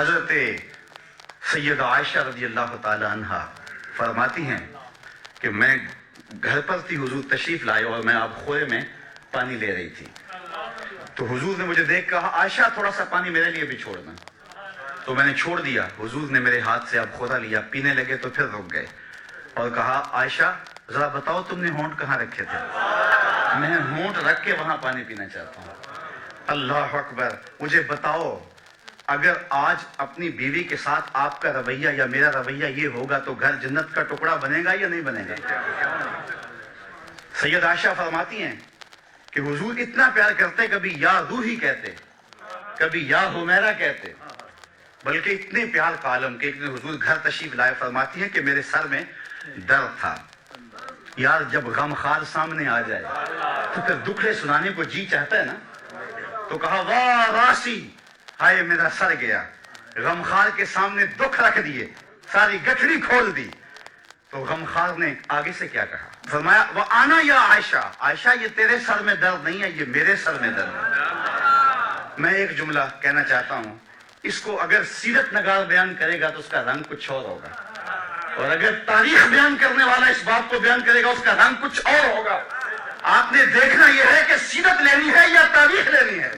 حضرت سیدہ عائشہ رضی اللہ تعالی عنہ فرماتی ہیں کہ میں گھر پر تھی، حضور تشریف لائے اور میں آب خورے میں پانی لے رہی تھی، تو حضور نے مجھے دیکھ کہا عائشہ تھوڑا سا پانی میرے لیے بھی چھوڑنا، تو میں نے چھوڑ دیا۔ حضور نے میرے ہاتھ سے آب خورا لیا، پینے لگے تو پھر رک گئے اور کہا عائشہ ذرا بتاؤ تم نے ہونٹ کہاں رکھے تھے؟ میں ہونٹ رکھ کے وہاں پانی پینا چاہتا ہوں۔ اللہ اکبر، مجھے بتاؤ اگر آج اپنی بیوی کے ساتھ آپ کا رویہ یا میرا رویہ یہ ہوگا تو گھر جنت کا ٹکڑا بنے گا یا نہیں بنے گا؟ سید عائشہ فرماتی ہیں کہ حضور اتنا پیار کرتے، کبھی یا روحی کہتے، کبھی یا حمیرہ کہتے، بلکہ اتنے پیار کا عالم کہ ایک دن حضور گھر تشریف لائے، فرماتی ہیں کہ میرے سر میں درد تھا۔ یار جب غم خار سامنے آ جائے تو پھر دکھڑے سنانے کو جی چاہتا ہے نا، تو کہا واہ راسی، ہائے میرا سر گیا، غمخار کے سامنے دکھ رکھ دیے، ساری گٹھڑی کھول دی۔ تو غمخار نے آگے سے کیا کہا؟ فرمایا وَأَنَا يَا عائشہ، عائشہ یہ تیرے سر میں درد نہیں ہے، یہ میرے سر میں درد ہے۔ میں ایک جملہ کہنا چاہتا ہوں، اس کو اگر سیرت نگار بیان کرے گا تو اس کا رنگ کچھ اور ہوگا، اور اگر تاریخ بیان کرنے والا اس بات کو بیان کرے گا اس کا رنگ کچھ اور ہوگا۔ آپ نے دیکھنا یہ ہے کہ سیرت لینی ہے یا تاریخ لینی ہے۔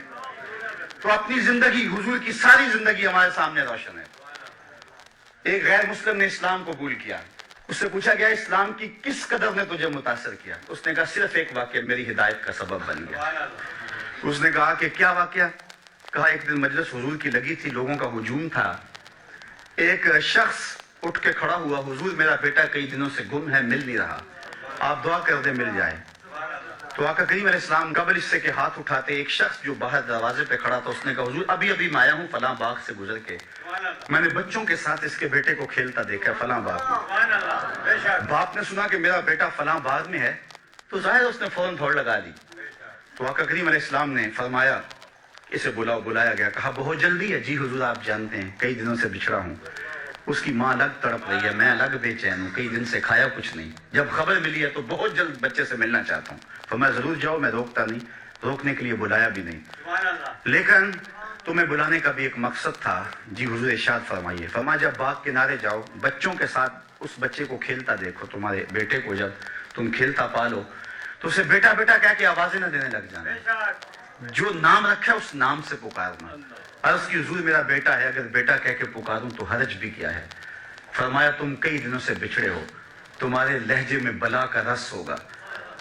تو اپنی زندگی، حضور کی ساری زندگی ہمارے سامنے روشن ہے۔ ایک غیر مسلم نے اسلام قبول کیا، اس سے پوچھا گیا اسلام کی کس قدر نے تجھے متاثر کیا؟ اس نے کہا صرف ایک واقعہ میری ہدایت کا سبب بن گیا۔ اس نے کہا کہ کیا واقعہ؟ کہا ایک دن مجلس حضور کی لگی تھی، لوگوں کا ہجوم تھا، ایک شخص اٹھ کے کھڑا ہوا، حضور میرا بیٹا کئی دنوں سے گم ہے، مل نہیں رہا، آپ دعا کر دیں مل جائے۔ تو آقا کریم علیہ السلام قبل اس سے کہ ہاتھ اٹھاتے، ایک شخص جو باہر دروازے پہ کھڑا تھا اس نے کہا حضور ابھی ابھی میں آیا ہوں فلاں باغ سے گزر کے، میں نے بچوں کے ساتھ اس کے بیٹے کو کھیلتا دیکھا فلاں باغ میں۔ باپ نے سنا کہ میرا بیٹا فلاں باغ میں ہے تو ظاہر اس نے فوراً دوڑ لگا دی۔ تو آقا کریم علیہ السلام نے فرمایا اسے بلاؤ، بلایا گیا، کہا بہت جلدی ہے؟ جی حضور آپ جانتے ہیں کئی دنوں سے بچھڑا ہوں، اس کی ماں الگ تڑپ رہی ہے، میں الگ بے چین ہوں، کئی دن سے کھایا کچھ نہیں، جب خبر ملی ہے تو بہت جلد بچے سے ملنا چاہتا ہوں۔ فرمایا ضرور جاؤ، میں روکتا نہیں، روکنے کے لیے بلایا بھی نہیں، لیکن تمہیں بلانے کا بھی ایک مقصد تھا۔ جی حضور ارشاد فرمائیے۔ فرمایا جب باغ کنارے جاؤ، بچوں کے ساتھ اس بچے کو کھیلتا دیکھو، تمہارے بیٹے کو جب تم کھیلتا پالو تو اسے بیٹا بیٹا کہہ کے آوازیں نہ دینے لگ جانا، جو نام رکھا اس نام سے پکارنا۔ عرض کی حضور میرا بیٹا ہے، اگر بیٹا کہہ کے پکاروں تو حرج بھی کیا ہے؟ فرمایا تم کئی دنوں سے بچھڑے ہو، تمہارے لہجے میں بلا کا رس ہوگا،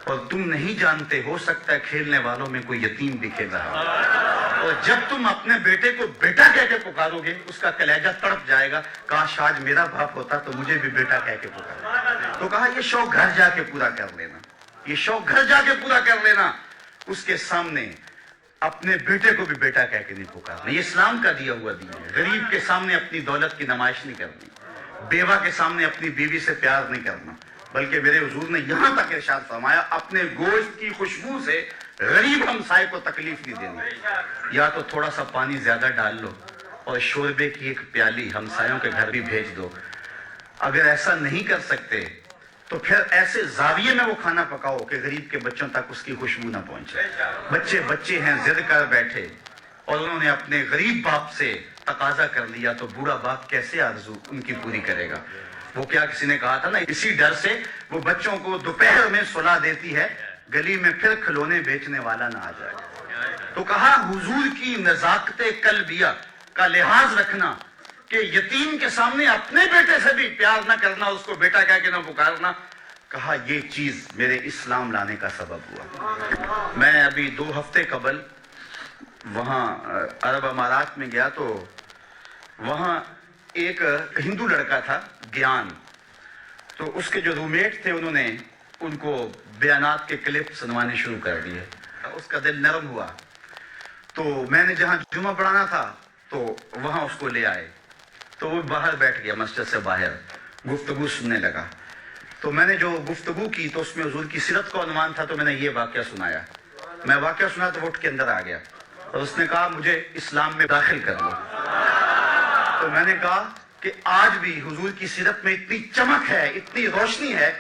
اور تم نہیں جانتے ہو سکتا ہے کھیلنے والوں میں کوئی یتیم بھی کھیل رہا ہو، اور جب تم اپنے بیٹے کو بیٹا کہہ کے پکارو گے اس کا کلیجہ تڑپ جائے گا، کاش آج میرا باپ ہوتا تو مجھے بھی بیٹا کہہ کے پکارو۔ تو کہا یہ شوق گھر جا کے پورا کر لینا، یہ شوق گھر جا کے پورا کر لینا، اس کے سامنے اپنے بیٹے کو بھی بیٹا کہہ کے نہیں پکارنا۔ یہ اسلام کا دیا ہوا دین ہے۔ غریب کے سامنے اپنی دولت کی نمائش نہیں کرنی، بیوہ کے سامنے اپنی بیوی سے پیار نہیں کرنا، بلکہ میرے حضور نے یہاں تک ارشاد فرمایا اپنے گوشت کی خوشبو سے غریب ہمسائے کو تکلیف نہیں دینی، یا تو تھوڑا سا پانی زیادہ ڈال لو اور شوربے کی ایک پیالی ہمسایوں کے گھر بھی بھیج دو۔ اگر ایسا نہیں کر سکتے تو پھر ایسے زاویے میں وہ کھانا پکاؤ کہ غریب کے بچوں تک اس کی خوشبو نہ پہنچے۔ بچے بچے ہیں، ضد کر بیٹھے اور انہوں نے اپنے غریب باپ سے تقاضا کر لیا تو بوڑھا باپ کیسے آرزو ان کی پوری کرے گا؟ وہ کیا کسی نے کہا تھا نا، اسی ڈر سے وہ بچوں کو دوپہر میں سلا دیتی ہے گلی میں پھر کھلونے بیچنے والا نہ آ جائے۔ تو کہا حضور کی نزاکت قلبیہ کا لحاظ رکھنا کہ یتیم کے سامنے اپنے بیٹے سے بھی پیار نہ کرنا، اس کو بیٹا کہہ کے نہ پکارنا، کہا یہ چیز میرے اسلام لانے کا سبب ہوا۔ میں ابھی 2 ہفتے قبل وہاں عرب امارات میں گیا تو وہاں ایک ہندو لڑکا تھا گیان، تو اس کے جو رومیٹ تھے انہوں نے ان کو بیانات کے کلپ سنوانے شروع کر دیے، اس کا دل نرم ہوا، تو میں نے جہاں جمعہ پڑھانا تھا تو وہاں اس کو لے آئے، تو وہ باہر بیٹھ گیا مسجد سے باہر، گفتگو سننے لگا، تو میں نے جو گفتگو کی تو اس میں حضور کی سیرت کا عنوان تھا، تو میں نے یہ واقعہ سنایا۔ میں واقعہ سنا تو وہ اٹھ کے اندر آ گیا اور اس نے کہا مجھے اسلام میں داخل کر دو۔ تو میں نے کہا کہ آج بھی حضور کی سیرت میں اتنی چمک ہے، اتنی روشنی ہے،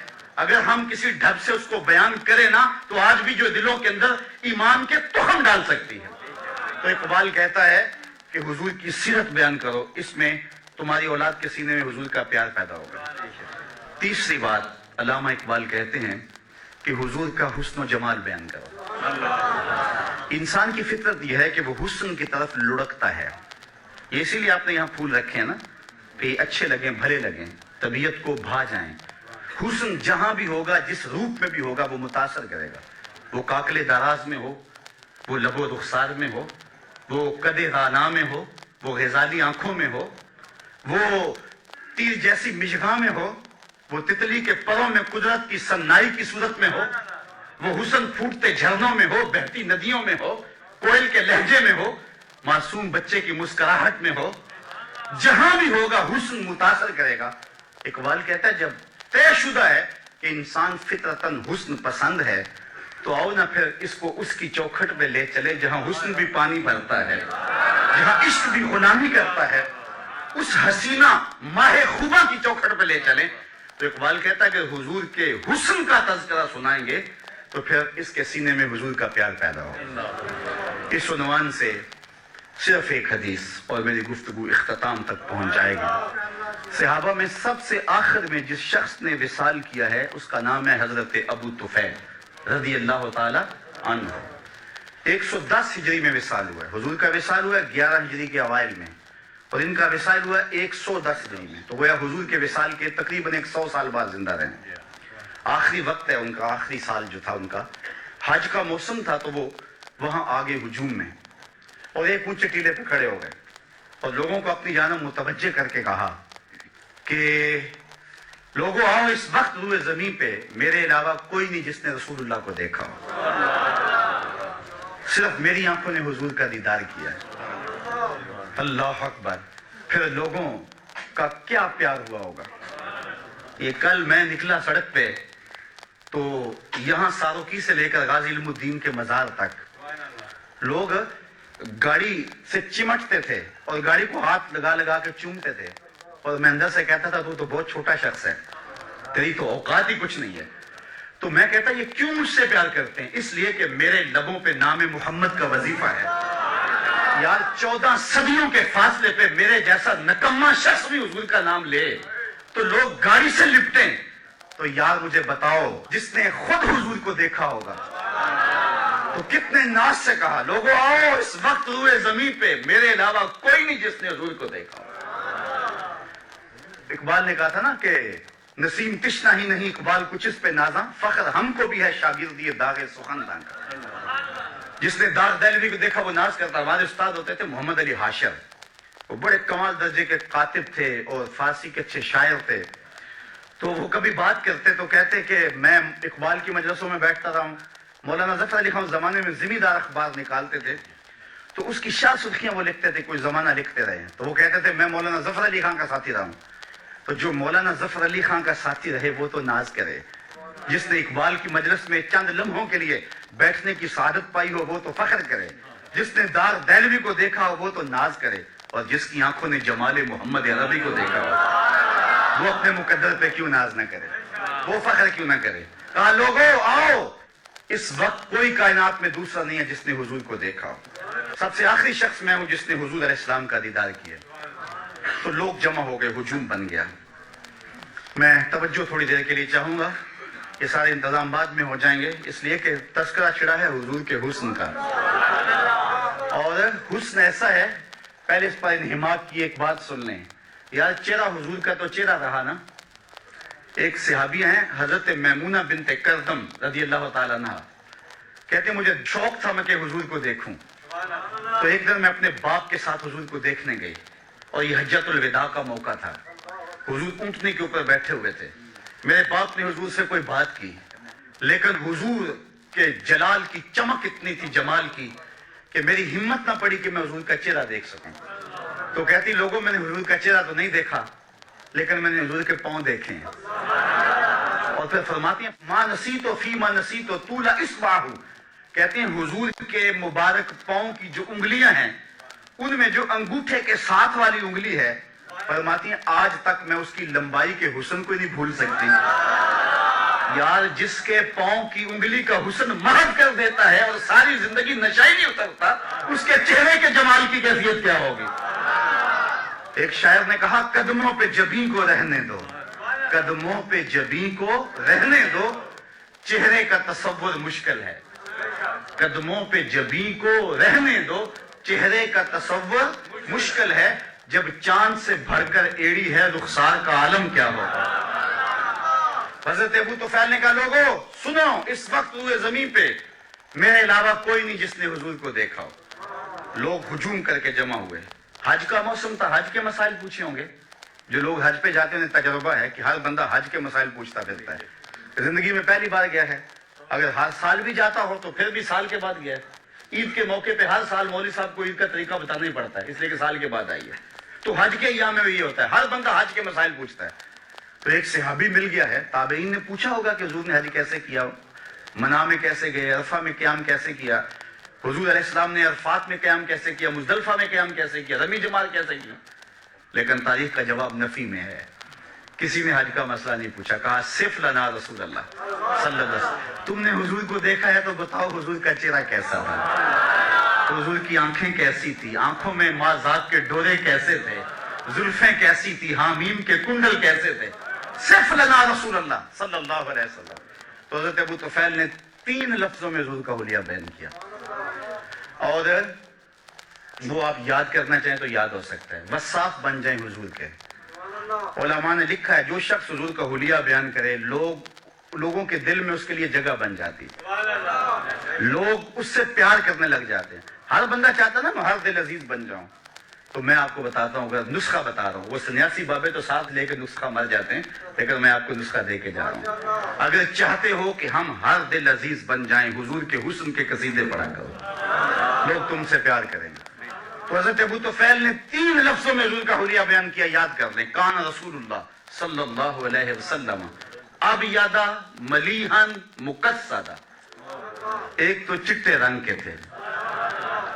اگر ہم کسی ڈھب سے اس کو بیان کریں نا تو آج بھی جو دلوں کے اندر ایمان کے تخم ڈال سکتی ہے۔ تو اقبال کہتا ہے کہ حضور کی سیرت بیان کرو، اس میں تمہاری اولاد کے سینے میں حضور کا پیار پیدا ہوگا۔ تیسری بات، علامہ اقبال کہتے ہیں کہ حضور کا حسن و جمال بیان کرو۔ انسان کی فطرت یہ ہے کہ وہ حسن کی طرف لڑکتا ہے، یہ اسی لیے آپ نے یہاں پھول رکھے ہیں نا کہ یہ اچھے لگیں، بھلے لگیں، طبیعت کو بھا جائیں۔ حسن جہاں بھی ہوگا، جس روپ میں بھی ہوگا، وہ متاثر کرے گا، وہ کاکل دراز میں ہو، وہ لب و رخسار میں ہو، وہ قد رانا میں ہو، وہ غزالی آنکھوں میں ہو، وہ تیر جیسی مشگاں میں ہو، وہ تتلی کے پروں میں قدرت کی سنائی کی صورت میں ہو، وہ حسن پھوٹتے جھرنوں میں ہو، بہتی ندیوں میں ہو، کوئل کے لہجے میں ہو، معصوم بچے کی مسکراہٹ میں ہو، جہاں بھی ہوگا حسن متاثر کرے گا۔ اقبال کہتا ہے جب طے شدہ ہے کہ انسان فطرتاً حسن پسند ہے تو آؤ نہ پھر اس کو اس کی چوکھٹ پہ لے چلے جہاں حسن بھی پانی بھرتا ہے، جہاں عشق بھی غلامی کرتا ہے، اس حسینہ ماہ خوبہ کی چوکھٹ پہ لے چلیں۔ تو اقبال کہتا ہے کہ حضور کے حسن کا تذکرہ سنائیں گے تو پھر اس کے سینے میں حضور کا پیار پیدا ہوگا۔ اس عنوان سے صرف ایک حدیث اور میری گفتگو اختتام تک پہنچ جائے گی۔ صحابہ میں سب سے آخر میں جس شخص نے وصال کیا ہے اس کا نام ہے حضرت ابو طفیل رضی اللہ تعالی عنہ۔ 110 ہجری میں وصال ہوا ہے، حضور کا وصال ہوا ہے 11 ہجری کے اوائل میں، اور ان کا وصال ہوا 110 ہجری میں، تو گویا حضور کے وصال کے تقریباً 100 سال بعد زندہ رہے۔ آخری وقت ہے ان کا، آخری سال جو تھا ان کا، حج کا موسم تھا، تو وہ وہاں آگے ہجوم میں اور ایک اونچے ٹیلے پہ کھڑے ہو گئے اور لوگوں کو اپنی جانب متوجہ کر کے کہا کہ لوگوں آؤ، اس وقت روئے زمین پہ میرے علاوہ کوئی نہیں جس نے رسول اللہ کو دیکھا ہو، صرف میری آنکھوں نے حضور کا دیدار کیا ہے۔ اللہ اکبر! پھر لوگوں کا کیا پیار ہوا ہوگا۔ یہ کل میں نکلا سڑک پہ تو یہاں ساروکی سے لے کر غازی علم الدین کے مزار تک لوگ گاڑی سے چمٹتے تھے اور گاڑی کو ہاتھ لگا لگا کے چومتے تھے، اور میں اندر سے کہتا تھا تو بہت چھوٹا شخص ہے، تیری تو اوقات ہی کچھ نہیں ہے۔ تو میں کہتا یہ کیوں مجھ سے پیار کرتے ہیں؟ اس لیے کہ میرے لبوں پہ نام محمد کا وظیفہ ہے۔ یار 14 صدیوں کے فاصلے پہ میرے جیسا نکما شخص بھی حضور کا نام لے تو لوگ گاڑی سے لپٹیں، تو یار مجھے بتاؤ جس نے خود حضور کو دیکھا ہوگا تو کتنے ناز سے کہا لوگوں آؤ، اس وقت روئے زمین پہ میرے علاوہ کوئی نہیں جس نے حضور کو دیکھا ہوگا۔ اقبال نے کہا تھا نا کہ نسیم تشنا ہی نہیں اقبال کچھ اس پہ نازاں، فخر ہم کو بھی ہے شاگردی داغ سخنداں کا۔ جس نے داغ دہلوی کو دیکھا وہ ناز کرتا۔ ہمارے استاد ہوتے تھے محمد علی حاشر، وہ بڑے کمال درجے کے کاتب تھے اور فارسی کے اچھے شاعر تھے، تو وہ کبھی بات کرتے تو کہتے کہ میں اقبال کی مجلسوں میں بیٹھتا رہا ہوں، مولانا ظفر علی خان زمانے میں زمیندار اخبار نکالتے تھے تو اس کی شاہ سرخیاں وہ لکھتے تھے، کوئی زمانہ لکھتے رہے، تو وہ کہتے تھے میں مولانا ظفر علی خان کا ساتھی رہا ہوں۔ تو جو مولانا ظفر علی خان کا ساتھی رہے وہ تو ناز کرے، جس نے اقبال کی مجلس میں چند لمحوں کے لیے بیٹھنے کی سعادت پائی ہو وہ تو فخر کرے، جس نے داغ دہلوی کو دیکھا ہو وہ تو ناز کرے، اور جس کی آنکھوں نے جمال محمد عربی کو دیکھا ہو وہ اپنے مقدر پہ کیوں ناز نہ کرے، وہ فخر کیوں نہ کرے۔ کہا لوگوں آؤ، اس وقت کوئی کائنات میں دوسرا نہیں ہے جس نے حضور کو دیکھا ہو، سب سے آخری شخص میں ہوں جس نے حضور علیہ السلام کا دیدار کیا۔ تو لوگ جمع ہو گئے، ہجوم بن گیا۔ میں توجہ تھوڑی دیر کے لیے چاہوں گا، یہ سارے انتظام بعد میں ہو جائیں گے، اس لیے کہ تذکرہ چھڑا ہے حضور کے حسن کا، اور حسن ایسا ہے، پہلے اس پر انہماک کی ایک بات سن لیں۔ یار چہرہ حضور کا تو چہرہ رہا نا۔ ایک صحابی ہیں حضرت میمونہ بنت کردم رضی اللہ تعالیٰ عنہ، کہتے ہیں مجھے شوق تھا میں کہ حضور کو دیکھوں، تو ایک دن میں اپنے باپ کے ساتھ حضور کو دیکھنے گئی، اور یہ حجۃ الوداع کا موقع تھا، حضور اونٹنی کے اوپر بیٹھے ہوئے تھے۔ میرے باپ نے حضور سے کوئی بات کی، لیکن حضور کے جلال کی چمک اتنی تھی، جمال کی، کہ میری ہمت نہ پڑی کہ میں حضور کا چہرہ دیکھ سکوں۔ تو کہتی لوگوں میں نے حضور کا چہرہ تو نہیں دیکھا، لیکن میں نے حضور کے پاؤں دیکھے ہیں۔ اور پھر فرماتی ہیں ما نسیت فی ما نسیت طول اصبعہ، کہتے ہیں حضور کے مبارک پاؤں کی جو انگلیاں ہیں ان میں جو انگوٹھے کے ساتھ والی انگلی ہے، فرماتی ہیں آج تک میں اس کی لمبائی کے حسن کو نہیں بھول سکتی۔ یار جس کے پاؤں کی انگلی کا حسن محو کر دیتا ہے اور ساری زندگی نشہ ہی نہیں اترتا، اس کے چہرے کے جمال کی کیفیت کیا ہوگی؟ ایک شاعر نے کہا قدموں پہ جبیں کو رہنے دو، قدموں پہ جبیں کو رہنے دو، چہرے کا تصور مشکل ہے۔ قدموں پہ جبیں کو رہنے دو، چہرے کا تصور مشکل ہے، جب چاند سے بھر کر ایڑی ہے رخسار کا عالم کیا ہوگا؟ حضرت ابو طفیل نے کہا لوگو سنو، اس وقت روئے زمین پہ میرے علاوہ کوئی نہیں جس نے حضور کو دیکھا ہو۔ لوگ ہجوم کر کے جمع ہوئے، حج کا موسم تھا، حج کے مسائل پوچھے ہوں گے۔ جو لوگ حج پہ جاتے ہیں انہیں تجربہ ہے کہ ہر بندہ حج کے مسائل پوچھتا پھرتا ہے، زندگی میں پہلی بار گیا ہے، اگر ہر سال بھی جاتا ہو تو پھر بھی سال کے بعد گیا ہے۔ عید کے موقع پہ ہر سال مولوی صاحب کو عید کا طریقہ بتانا ہی پڑتا ہے، اس لیے کہ سال کے بعد آئی ہے۔ تو حج کے ایام میں یہ ہوتا ہے، ہر بندہ حج کے مسائل پوچھتا ہے۔ تو ایک صحابی مل گیا ہے، تابعین نے پوچھا ہوگا کہ حضور نے حج کیسے کیا، منا میں کیسے گئے، عرفہ میں قیام کیسے کیا، حضور علیہ السلام نے عرفات میں قیام کیسے کیا، مزدلفہ میں قیام کیسے کیا، رمی جمار کیسے کیا، لیکن تاریخ کا جواب نفی میں ہے۔ کسی نے حج کا مسئلہ نہیں پوچھا، کہا صف لنا رسول اللہ صلی اللہ علیہ وسلم، تم نے حضور کو دیکھا ہے تو بتاؤ حضور کا چہرہ کیسا تھا، حضور کی آنکھیں کیسی تھی، آنکھوں میں ماں ذات کے ڈورے کیسے تھے، زلفیں کیسی تھی، حامیم کے کنڈل کیسے تھے، صف لنا رسول اللہ صلی اللہ علیہ وسلم۔ تو حضرت ابو طفیل نے 3 لفظوں میں حضور کا حلیہ بیان کیا، اور وہ آپ یاد کرنا چاہیں تو یاد ہو سکتا ہے، وصاف بن جائیں حضور کے۔ علماء نے لکھا ہے جو شخص حضور کا حلیہ بیان کرے لوگوں کے دل میں اس کے لیے جگہ بن جاتی، لوگ اس سے پیار کرنے لگ جاتے ہیں۔ ہر بندہ چاہتا نا میں ہر دل عزیز بن جاؤں، تو میں آپ کو بتاتا ہوں، اگر نسخہ بتا رہا ہوں، وہ سنیاسی بابے تو ساتھ لے کے نسخہ مر جاتے ہیں، لیکن میں آپ کو نسخہ دے کے جا رہا ہوں۔ اگر چاہتے ہو کہ ہم ہر دل عزیز بن جائیں، حضور کے حسن کے قصیدے پڑھا کرو، لوگ تم سے پیار کریں گے۔ تو حضرت ابو طفیل نے 3 لفظوں میں حضور کا حلیہ بیان کیا، یاد کر لیں۔ کان رسول اللہ صلی اللہ علیہ وسلم ابیضا ملیحا مقصدا، ایک تو چٹے رنگ کے تھے،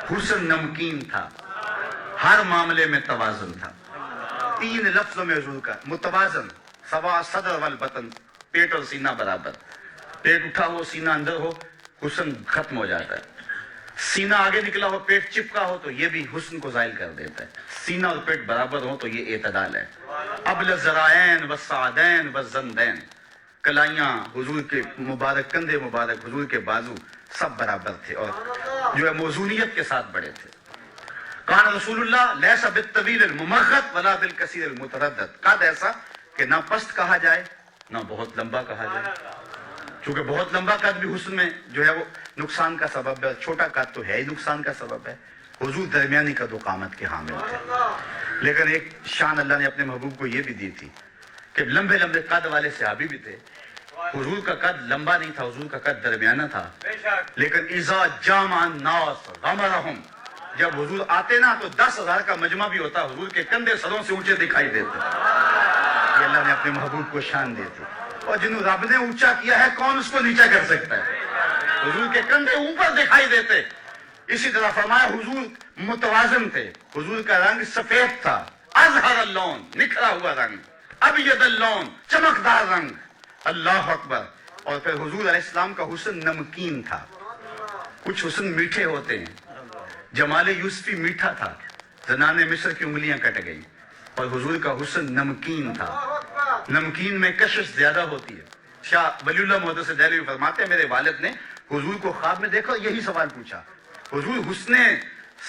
حسن نمکین تھا، ہر معاملے میں توازن تھا۔ 3 لفظوں میں حضور کا متوازن، سوا صدر والبطن، پیٹ اور سینہ برابر، پیٹ اٹھا ہو سینہ اندر ہو حسن ختم ہو جاتا ہے، سینہ آگے نکلا ہو پیٹ چپکا ہو تو یہ بھی حسن کو زائل کر دیتا ہے، سینہ اور پیٹ برابر ہو تو یہ اعتدال ہے۔ ابل الذرائین والسعدین والزندین، کلائیاں حضور کے مبارک، کندھے مبارک، حضور کے بازو سب برابر تھے اور جو ہے موزونیت کے ساتھ بڑے تھے۔ کان رسول اللہ لیس بالطویل الممغط ولا بالکثیر المتردد، قد ایسا کہ نہ پست کہا جائے نہ بہت لمبا کہا جائے، چونکہ بہت لمبا قد بھی حسن میں جو ہے وہ نقصان کا سبب ہے، چھوٹا قد تو ہے ہی نقصان کا سبب ہے۔ حضور درمیانی قد و قامت کے حامل تھے، لیکن ایک شان اللہ نے اپنے محبوب کو یہ بھی دی تھی کہ لمبے لمبے قد والے صحابی بھی تھے، حضور کا قد لمبا نہیں تھا، حضور کا قد درمیانہ تھا، لیکن اذا جامع الناس غمرهم، جب حضور آتے نا تو 10,000 کا مجمع بھی ہوتا، حضور کے کندھے سروں سے اونچے دکھائی دیتے۔ یہ اللہ نے اپنے محبوب کو شان دی تھی، اور جنہوں رب نے اونچا کیا ہے کون اس کو نیچا کر سکتا ہے؟ حضور کے کندھے اوپر دکھائی دیتے۔ اسی طرح فرمایا حضور متوازن تھے، حضور کا رنگ سفید تھا، اظہر اللون، نکھرا ہوا رنگ، ابیض اللون، چمکدار رنگ، اللہ اکبر۔ اور پھر حضور علیہ السلام کا حسن نمکین تھا، کچھ حسن میٹھے ہوتے ہیں، جمال یوسفی میٹھا تھا، زنان مصر کی انگلیاں کٹ گئی، اور حضور کا حسن نمکین تھا، نمکین میں کشش زیادہ ہوتی ہے۔ شاہ ولی اللہ محدث دہلوی فرماتے ہیں میرے والد نے حضور کو خواب میں دیکھا، یہی سوال پوچھا، حضور حسن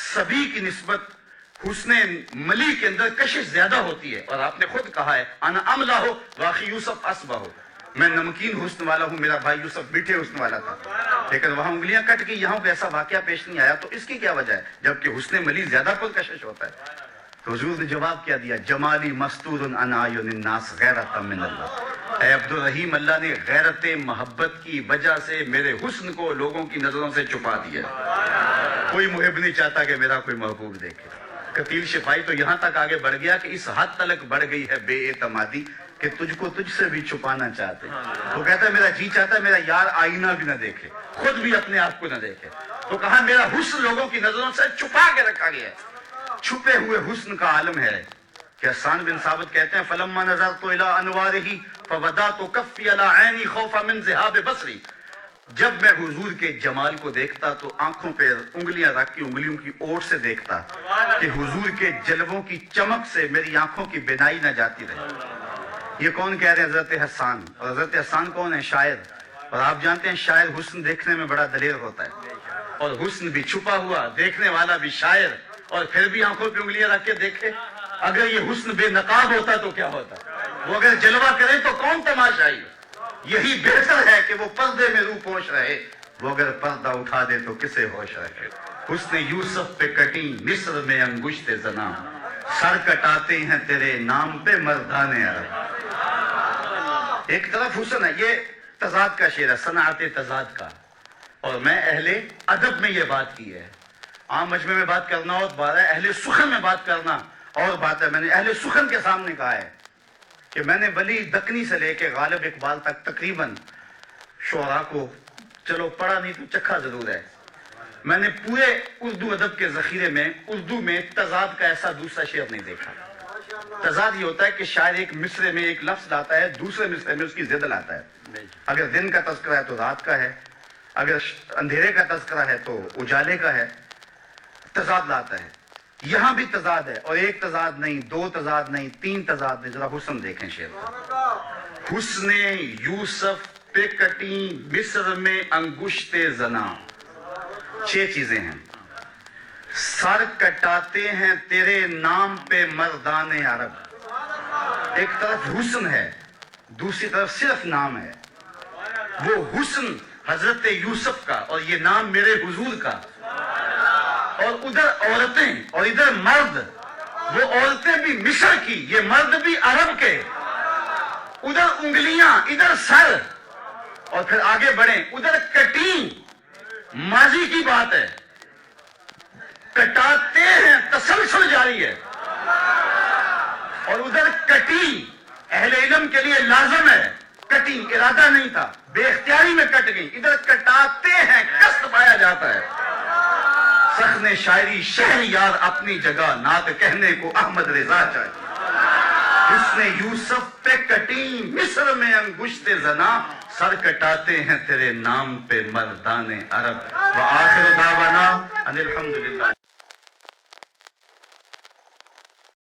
سبی کی نسبت حسن ملی کے اندر کشش زیادہ ہوتی ہے، اور آپ نے خود کہا ہے انا املا ہو واقعی یوسف اسبہ ہو، میں نمکین حسن والا ہوں، میرا بھائی یوسف میٹھے حسن والا تھا، لیکن وہاں انگلیاں کٹ گئی، یہاں پہ ایسا واقعہ پیش نہیں آیا، تو اس کی کیا وجہ ہے جبکہ حسن ملی زیادہ پرکشش ہوتا ہے؟ تو حضور نے جواب کیا دیا، جمالی مستور عن اعین الناس غیرۃ من اللہ، اے عبد الرحیم، اللہ نے غیرت محبت کی وجہ سے میرے حسن کو لوگوں کی نظروں سے چھپا دیا۔ کوئی محب نہیں چاہتا کہ میرا کوئی محبوب دیکھے۔ قتیل شفائی تو یہاں تک آگے بڑھ گیا کہ اس حد تک بڑھ گئی ہے بے اعتمادی کہ تجھ کو تجھ سے بھی چھپانا چاہتے۔ وہ کہتا ہے میرا جی چاہتا ہے میرا یار آئینہ بھی نہ دیکھے، خود بھی اپنے آپ کو نہ دیکھے، تو کہا میرا حسن لوگوں کی نظروں سے چھپا کے رکھا گیا ہے، چھپے ہوئے حسن کا عالم ہے کہ حسان بن ثابت کہتے ہیں فلما نظرت الی انوارہ فودعت کفی علی عینی خوفا من ذہاب بصری. جب میں حضور کے جمال کو دیکھتا تو آنکھوں پہ انگلیاں رکھ کے انگلیوں کی اوٹ سے دیکھتا کہ حضور کے جلووں کی چمک سے میری آنکھوں کی بینائی نہ جاتی رہے. یہ کون کہہ رہے ہیں؟ حضرت حسان. اور حضرت حسان کون ہے؟ شاعر. اور آپ جانتے ہیں شاعر حسن دیکھنے میں بڑا دلیر ہوتا ہے، اور حسن بھی چھپا ہوا، دیکھنے والا بھی شاعر، اور پھر بھی آنکھوں پہ انگلیاں رکھ کے دیکھے. اگر یہ حسن بے نقاب ہوتا تو کیا ہوتا؟ وہ اگر جلوہ کرے تو کون تماشائی؟ یہی بہتر ہے کہ وہ پردے میں روح پوش رہے، وہ اگر پردہ اٹھا دے تو کسے ہوش رہے. حسن یوسف پہ کٹی مصر میں انگشت زنا، سر کٹاتے ہیں تیرے نام پہ مردان عرب. ایک طرف حسن ہے، یہ تضاد کا شعر ہے، صنعت تضاد کا. اور میں اہل ادب میں یہ بات کی ہے. عام مجمع میں بات کرنا اور بات ہے، اہل سخن میں بات کرنا اور بات ہے. میں نے اہل سخن کے سامنے کہا ہے کہ میں نے ولی دکنی سے لے کے غالب اقبال تک تقریباً شعراء کو چلو پڑھا نہیں تو چکھا ضرور ہے. میں نے پورے اردو ادب کے ذخیرے میں اردو میں تضاد کا ایسا دوسرا شعر نہیں دیکھا. تضاد یہ ہوتا ہے کہ شاعر ایک مصرے میں ایک لفظ لاتا ہے، دوسرے مصرے میں اس کی ضد لاتا ہے. اگر دن کا تذکرہ ہے تو رات کا ہے، اگر اندھیرے کا تذکرہ ہے تو اجالے کا ہے. تضاد لاتا ہے. یہاں بھی تضاد ہے، اور ایک تضاد نہیں، دو تضاد نہیں، تین تضاد نہیں. ذرا حسن دیکھیں شعر کا. حسن یوسف پہ کٹی مصر میں انگشت زنا، 6 چیزیں ہیں. سر کٹاتے ہیں تیرے نام پہ مردان عرب. ایک طرف حسن ہے، دوسری طرف صرف نام ہے. وہ حسن حضرت یوسف کا اور یہ نام میرے حضور کا، اور ادھر عورتیں اور ادھر مرد. وہ عورتیں بھی مصر کی، یہ مرد بھی عرب کے. ادھر انگلیاں، ادھر سر. اور پھر آگے بڑھیں، ادھر کٹی ماضی کی بات ہے، کٹاتے ہیں تسلسل جاری ہے. اور ادھر کٹی اہل علم کے لیے لازم ہے. کٹی ارادہ نہیں تھا، بے اختیاری میں کٹ گئی. ادھر کٹاتے ہیں قصد پایا جاتا ہے. سخن شاعری شہر یار اپنی جگہ، نعت کہنے کو احمد رضا چاہیے. حسن یوسف پہ کٹی مصر میں انگشت زنا، سر کٹاتے ہیں تیرے نام پہ مردان عرب. وآخر دعوانا ان الحمدللہ.